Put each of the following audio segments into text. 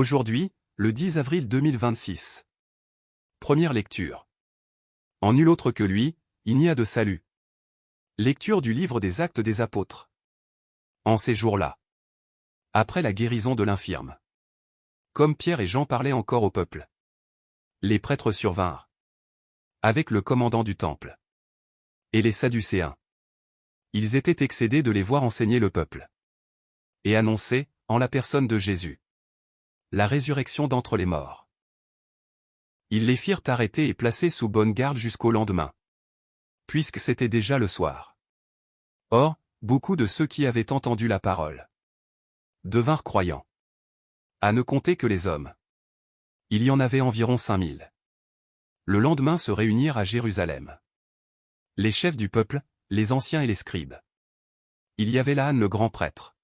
Aujourd'hui, le 10 avril 2026. Première lecture. En nul autre que lui, il n'y a de salut. Lecture du livre des Actes des Apôtres. En ces jours-là, après la guérison de l'infirme, comme Pierre et Jean parlaient encore au peuple, les prêtres survinrent, avec le commandant du temple, et les Sadducéens. Ils étaient excédés de les voir enseigner le peuple, et annoncer, en la personne de Jésus, la résurrection d'entre les morts. Ils les firent arrêter et placer sous bonne garde jusqu'au lendemain, puisque c'était déjà le soir. Or, beaucoup de ceux qui avaient entendu la parole devinrent croyants. À ne compter que les hommes. Il y en avait environ 5000. Le lendemain se réunirent à Jérusalem les chefs du peuple, les anciens et les scribes. Il y avait là Anne le grand prêtre,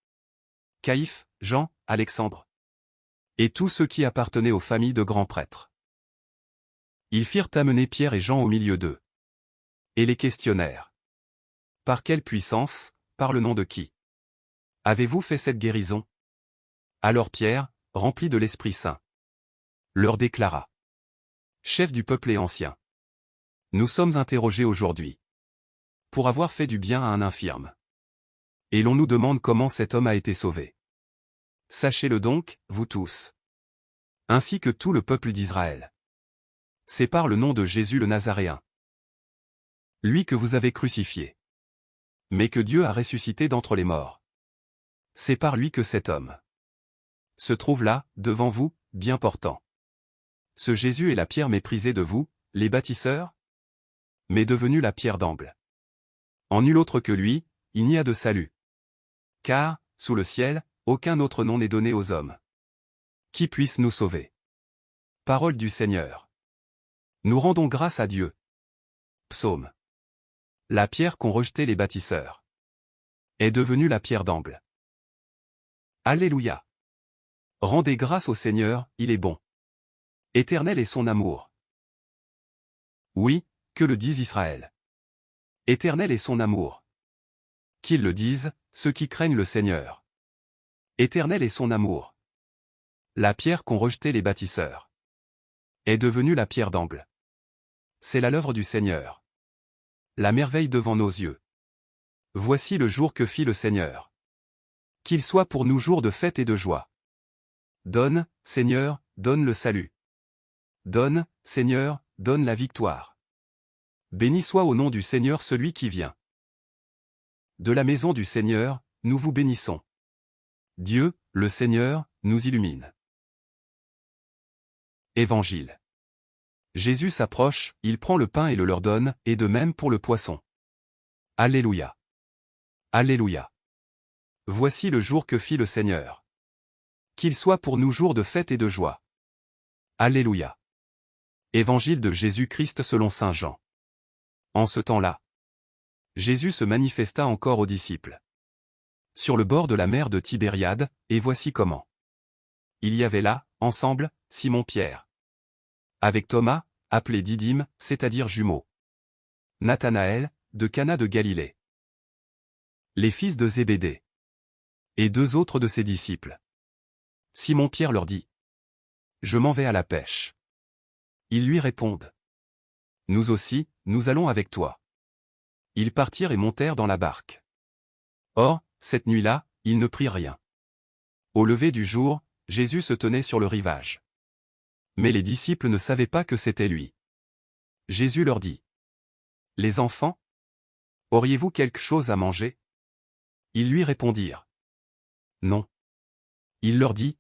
Caïphe, Jean, Alexandre, et tous ceux qui appartenaient aux familles de grands prêtres. Ils firent amener Pierre et Jean au milieu d'eux, et les questionnèrent. Par quelle puissance, par le nom de qui avez-vous fait cette guérison? Alors Pierre, rempli de l'Esprit Saint, leur déclara. Chefs du peuple et anciens, nous sommes interrogés aujourd'hui pour avoir fait du bien à un infirme. Et l'on nous demande comment cet homme a été sauvé. Sachez-le donc, vous tous, ainsi que tout le peuple d'Israël. C'est par le nom de Jésus le Nazaréen, lui que vous avez crucifié, mais que Dieu a ressuscité d'entre les morts. C'est par lui que cet homme se trouve là, devant vous, bien portant. Ce Jésus est la pierre méprisée de vous, les bâtisseurs, mais devenue la pierre d'angle. En nul autre que lui, il n'y a de salut. Car, sous le ciel, aucun autre nom n'est donné aux hommes qui puisse nous sauver. Parole du Seigneur. Nous rendons grâce à Dieu. Psaume. La pierre qu'ont rejetée les bâtisseurs est devenue la pierre d'angle. Alléluia. Rendez grâce au Seigneur, il est bon. Éternel est son amour. Oui, que le dise Israël. Éternel est son amour. Qu'ils le disent, ceux qui craignent le Seigneur. Éternel est son amour. La pierre qu'ont rejetée les bâtisseurs est devenue la pierre d'angle. C'est là l'œuvre du Seigneur. La merveille devant nos yeux. Voici le jour que fit le Seigneur. Qu'il soit pour nous jour de fête et de joie. Donne, Seigneur, donne le salut. Donne, Seigneur, donne la victoire. Béni soit au nom du Seigneur celui qui vient. De la maison du Seigneur, nous vous bénissons. Dieu, le Seigneur, nous illumine. Évangile. Jésus s'approche, il prend le pain et le leur donne, et de même pour le poisson. Alléluia. Alléluia. Voici le jour que fit le Seigneur. Qu'il soit pour nous jour de fête et de joie. Alléluia. Évangile de Jésus-Christ selon saint Jean. En ce temps-là, Jésus se manifesta encore aux disciples sur le bord de la mer de Tibériade, et voici comment. Il y avait là, ensemble, Simon-Pierre, avec Thomas, appelé Didyme, c'est-à-dire jumeau, Nathanaël, de Cana de Galilée, les fils de Zébédée, et deux autres de ses disciples. Simon-Pierre leur dit: Je m'en vais à la pêche. Ils lui répondent: Nous aussi, nous allons avec toi. Ils partirent et montèrent dans la barque. Or, cette nuit-là, ils ne prirent rien. Au lever du jour, Jésus se tenait sur le rivage. Mais les disciples ne savaient pas que c'était lui. Jésus leur dit: Les enfants, auriez-vous quelque chose à manger? Ils lui répondirent: Non. Il leur dit: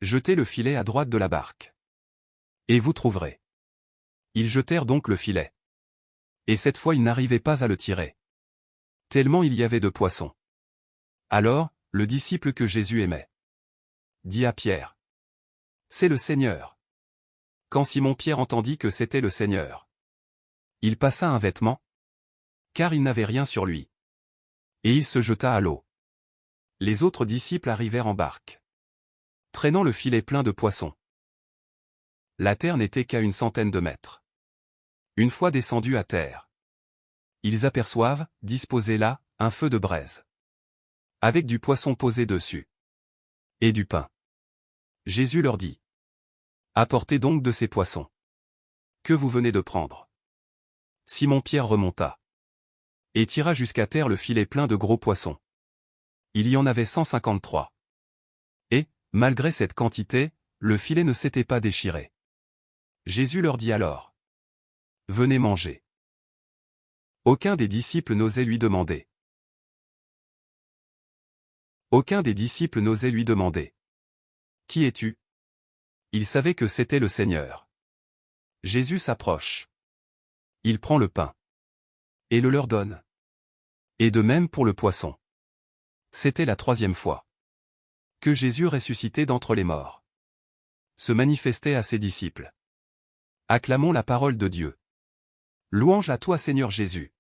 Jetez le filet à droite de la barque, et vous trouverez. Ils jetèrent donc le filet. Et cette fois ils n'arrivaient pas à le tirer, tellement il y avait de poissons. Alors, le disciple que Jésus aimait dit à Pierre: C'est le Seigneur. Quand Simon-Pierre entendit que c'était le Seigneur, il passa un vêtement, car il n'avait rien sur lui, et il se jeta à l'eau. Les autres disciples arrivèrent en barque, traînant le filet plein de poissons. La terre n'était qu'à 100 de mètres. Une fois descendus à terre, ils aperçoivent, disposé là, un feu de braise, avec du poisson posé dessus, et du pain. Jésus leur dit. Apportez donc de ces poissons. Que vous venez de prendre. Simon-Pierre remonta. Et tira jusqu'à terre le filet plein de gros poissons. Il y en avait 153. Et, malgré cette quantité, le filet ne s'était pas déchiré. Jésus leur dit alors. Venez manger. Aucun des disciples n'osait lui demander. Aucun des disciples n'osait lui demander. Qui es-tu? Il savait que c'était le Seigneur. Jésus s'approche. Il prend le pain. Et le leur donne. Et de même pour le poisson. C'était la 3e fois que Jésus ressuscité d'entre les morts se manifestait à ses disciples. Acclamons la parole de Dieu. Louange à toi Seigneur Jésus.